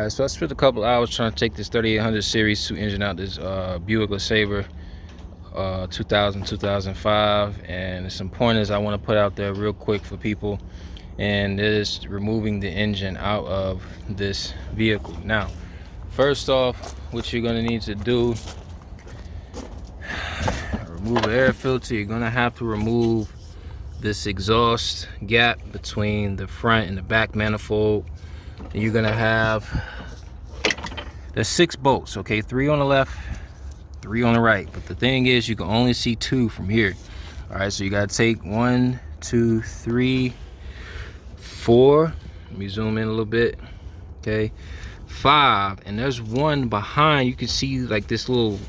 Alright, so I spent a couple hours trying to take this 3800 series 2 engine out this Buick Lesabre 2005, and there's some pointers I want to put out there real quick for people, and it is removing the engine out of this vehicle. Now, first off, what you're going to need to do, remove the air filter. You're going to have to remove this exhaust gap between the front and the back manifold. And you're gonna have, there's 6 bolts, okay, 3 on the left, 3 on the right, but the thing is you can only see 2 from here. All right, so you gotta take 1, 2, 3, 4. Let me zoom in a little bit. Okay, 5, and there's one behind. You can see like this little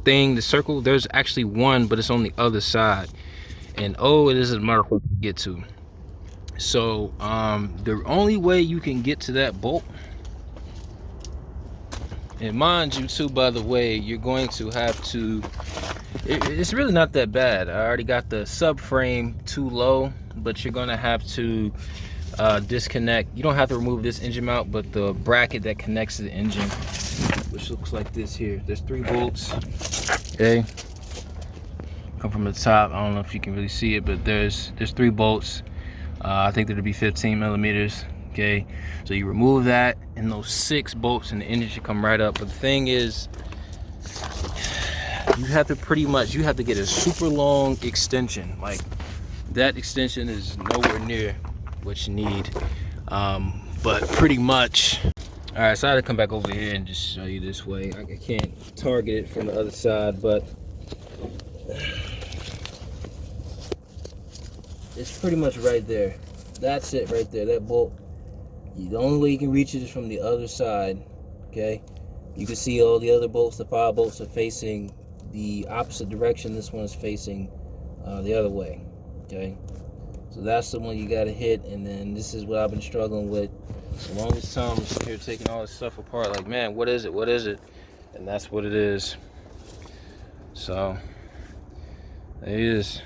thing, the circle. There's actually one, but it's on the other side, and oh, it is a motherfucker to get to. So the only way you can get to that bolt, and mind you too, by the way, you're going to have to, it's really not that bad. I already got the subframe too low, but you're gonna have to disconnect. You don't have to remove this engine mount, but the bracket that connects to the engine, which looks like this here. There's 3 bolts, okay, come from the top. I don't know if you can really see it, but there's 3 bolts. I think that'll be 15 millimeters. Okay, so you remove that, and those 6 bolts, and the engine should come right up. But the thing is, you have to get a super long extension. Like, that extension is nowhere near what you need, but pretty much. All right, so I had to come back over here and just show you this way. I can't target it from the other side, but it's pretty much right there. That's it right there, that bolt. The only way you can reach it is from the other side, okay? You can see all the other bolts, the 5 bolts are facing the opposite direction. This one is facing the other way, okay? So that's the one you gotta hit, and then this is what I've been struggling with the longest time. I'm sitting here taking all this stuff apart, like, man, what is it, what is it? And that's what it is. So, there it is.